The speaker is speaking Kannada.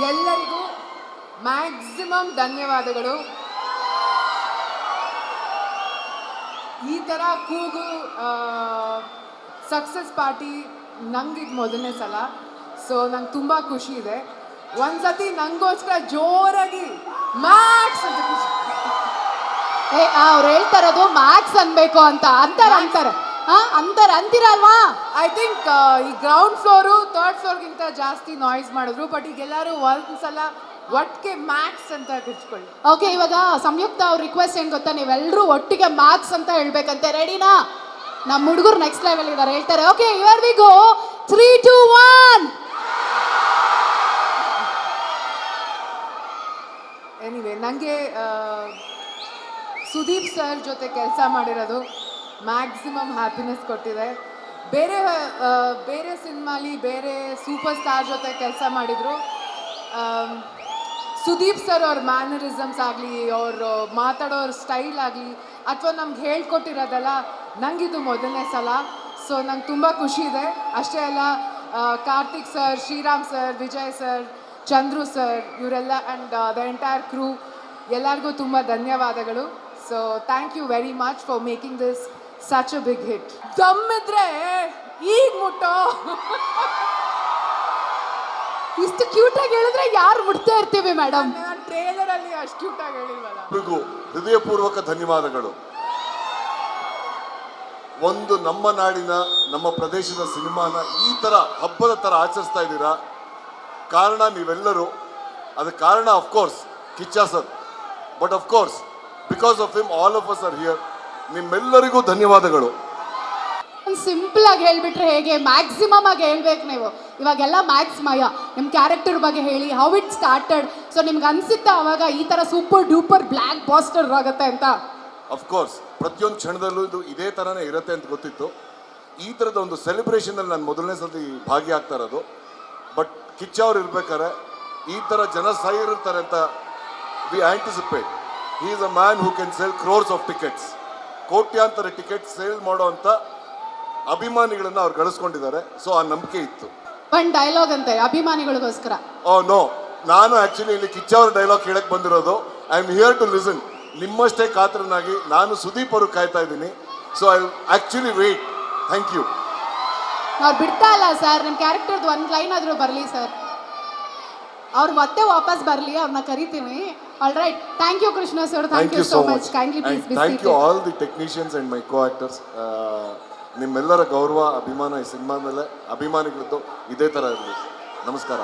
ಎಲ್ಲರಿಗೂ ಮ್ಯಾಕ್ಸಿಮಮ್ ಧನ್ಯವಾದಗಳು. ಈ ಥರ ಕೂಗು ಸಕ್ಸಸ್ ಪಾರ್ಟಿ ನಂಗಿದು ಮೊದಲನೇ ಸಲ. ಸೊ ನಂಗೆ ತುಂಬ ಖುಷಿ ಇದೆ. ಒಂದ್ಸತಿ ನಂಗೋಸ್ಕರ ಜೋರಾಗಿ ಮ್ಯಾಕ್ಸ್ ಅಂತ ಖುಷಿ. ಅವ್ರು ಹೇಳ್ತಾರದು ಮ್ಯಾಕ್ಸ್ ಅನ್ಬೇಕು ಅಂತ ಅಂತಾರೆ ಅಂತೀರಲ್ವಾ? ಐ ಥಿಂಕ್ ಈ ಗ್ರೌಂಡ್ ಫ್ಲೋರು ಥರ್ಡ್ ಫ್ಲೋರ್ಗಿಂತ ಜಾಸ್ತಿ ನಾಯ್ಸ್ ಮಾಡಿದ್ರು. ಬಟ್ ಈಗ ಎಲ್ಲರೂ ಒಂದ್ಸಲ ಒಟ್ಟಿಗೆ ಮ್ಯಾಕ್ಸ್ ಅಂತ ಕಿರ್ಚ್ಕೊಳ್ಳಿ. ಓಕೆ, ಇವಾಗ ಸಂಯುಕ್ತ ಅವ್ರ ರಿಕ್ವೆಸ್ಟ್ ಏನು ಗೊತ್ತಾ, ನೀವೆಲ್ಲರೂ ಒಟ್ಟಿಗೆ ಮ್ಯಾಕ್ಸ್ ಅಂತ ಹೇಳ್ಬೇಕಂತೆ. ರೆಡಿನಾ? ನಮ್ಮ ಹುಡುಗರು ನೆಕ್ಸ್ಟ್ ಲೆವೆಲ್ ಇದ್ದಾರೆ, ಹೇಳ್ತಾರೆ. Okay, here we go. 3, 2, 1. Anyway, ನನಗೆ ಸುದೀಪ್ ಸರ್ ಜೊತೆ ಕೆಲಸ ಮಾಡಿರೋದು ಮ್ಯಾಕ್ಸಿಮಮ್ ಹ್ಯಾಪಿನೆಸ್ ಕೊಟ್ಟಿದೆ. ಬೇರೆ ಸಿನಿಮಾಲಿ ಬೇರೆ ಸೂಪರ್ ಸ್ಟಾರ್ ಜೊತೆ ಕೆಲಸ ಮಾಡಿದರು. ಸುದೀಪ್ ಸರ್ ಅವ್ರ ಮ್ಯಾನರಿಸಮ್ಸ್ ಆಗಲಿ, ಅವ್ರು ಮಾತಾಡೋರ ಸ್ಟೈಲ್ ಆಗಲಿ, ಅಥವಾ ನಮ್ಗೆ ಹೇಳ್ಕೊಟ್ಟಿರೋದಲ್ಲ, ನಂಗಿದು ಮೊದಲನೇ ಸಲ. ಸೊ ನಂಗೆ ತುಂಬ ಖುಷಿ ಇದೆ. ಅಷ್ಟೇ ಅಲ್ಲ, Karthik sir, Shriram sir, Vijay sir, Chandru sir, ಇವರೆಲ್ಲ ಆ್ಯಂಡ್ ದ ಎಂಟೈರ್ ಕ್ರೂ ಎಲ್ಲರಿಗೂ ತುಂಬ ಧನ್ಯವಾದಗಳು. So thank you very much for making this such a big hit. ದಮ್ಮಿದ್ರೆ ಈಗ ಮುಟ್ಟೋ. ಇಷ್ಟು ಕ್ಯೂಟಾಗಿ ಹೇಳಿದ್ರೆ ಯಾರು ಮುಟ್ತಾ ಇರ್ತೀವಿ ಮೇಡಮ್. ನಾನು ಟ್ರೇಲರಲ್ಲಿ ಅಷ್ಟು ಕ್ಯೂಟಾಗಿ ಹೇಳಿಲ್ವಲ್ಲ. ಹೃದಯಪೂರ್ವಕ ಧನ್ಯವಾದಗಳು. ಒಂದು ನಮ್ಮ ನಾಡಿನ, ನಮ್ಮ ಪ್ರದೇಶದ ಸಿನಿಮಾನ ಈ ಥರ ಹಬ್ಬದ ಥರ ಆಚರಿಸ್ತಾ ಇದ್ದೀರಾ. ಕಾರಣ ನೀವೆಲ್ಲರೂ. ಅದಕ್ಕೆ ಕಾರಣ of course Kichcha sir. But of course because of him all of us are here. ನಿಮ್ಮೆಲ್ಲರಿಗೂ ಧನ್ಯವಾದಗಳು. ಸಿಂಪಲ್ ಆಗಿ ಹೇಳ್ಬಿಟ್ರೆ ಹೇಗೆ? ಮ್ಯಾಕ್ಸಿಮಮ್ ಆಗಿ ಹೇಳ್ಬೇಕು ನೀವು. ಇವಾಗೆಲ್ಲ ಮ್ಯಾಕ್ಸ್ಮಯ ನಿಮ್ಮ ಕ್ಯಾರೆಕ್ಟರ್ ಬಗ್ಗೆ ಹೇಳಿ, ಹೌ ಇಟ್ ಸ್ಟಾರ್ಟೆಡ್. ಸೊ ನಿಮ್ಗೆ ಅನ್ಸುತ್ತಾ ಅವಾಗ ಈ ಥರ ಸೂಪರ್ ಡೂಪರ್ ಬ್ಲ್ಯಾಕ್ ಬಾಸ್ಟರ್ ಆಗುತ್ತೆ ಅಂತ? ಅಫ್ಕೋರ್ಸ್ ಪ್ರತಿಯೊಂದು ಕ್ಷಣದಲ್ಲೂ ಇದು ಇದೇ ಥರನೇ ಇರುತ್ತೆ ಅಂತ ಗೊತ್ತಿತ್ತು. ಈ ಥರದ ಒಂದು ಸೆಲೆಬ್ರೇಷನಲ್ಲಿ ನಾನು ಮೊದಲನೇ ಸತಿ ಭಾಗಿಯಾಗ್ತಾ ಇರೋದು. ಬಟ್ ಕಿಚ್ಚ ಅವ್ರು ಇರ್ಬೇಕಾದ್ರೆ ಈ ಥರ ಜನ ಸಾಯಿರ್ತಾರೆ ಅಂತ we anticipate. He is a man who can sell crores of tickets. ಕೋಟ್ಯಾಂತರ ಟಿಕೆಟ್ ಸೇಲ್ ಮಾಡೋ ಅಂಥ ಅಭಿಮಾನಿಗಳನ್ನ ಅವ್ರು ಗಳಿಸ್ಕೊಂಡಿದ್ದಾರೆ. ಸೊ ಆ ನಂಬಿಕೆ ಇತ್ತು. ಒಂದು ಡೈಲಾಗ್ ಅಂತೆ ಅಭಿಮಾನಿಗಳಿಗೋಸ್ಕರ. ಓ ನೋ, ನಾನು ಆ್ಯಕ್ಚುಲಿ ಇಲ್ಲಿ ಕಿಚ್ಚ ಅವ್ರ ಡೈಲಾಗ್ ಕೇಳಕ್ಕೆ ಬಂದಿರೋದು. I am here to listen. ನಿಮ್ಮಷ್ಟೇ ಕಾತರನಾಗಿ ನಾನು ಸುದೀಪ್ ಅವರು ಕಾಯ್ತಾ ಇದ್ದೀನಿ. So I actually wait. Thank you. ಅವ್ರು ಬಿಡ್ತಾ ಇಲ್ಲ ಸರ್. ನಿಮ್ಮ ಕ್ಯಾರೆಕ್ಟರ್ದು ಒಂದು ಲೈನ್ ಆದರೂ ಬರಲಿ ಸರ್. ಅವ್ರು ಮತ್ತೆ ವಾಪಸ್ ಬರಲಿ, ಅವ್ರನ್ನ ಕರಿತೀವಿ. All right, thank you Krishna sir. Thank you so much. Kindly please be seated. Thank you all the technicians and my co actors. ನಿಮ್ಮೆಲ್ಲರ ಗೌರವ, ಅಭಿಮಾನ ಈ ಸಿನಿಮಾ ಮೇಲೆ ಅಭಿಮಾನಿಗಳದ್ದು ಇದೇ ಥರ ಇರಲಿ. ನಮಸ್ಕಾರ.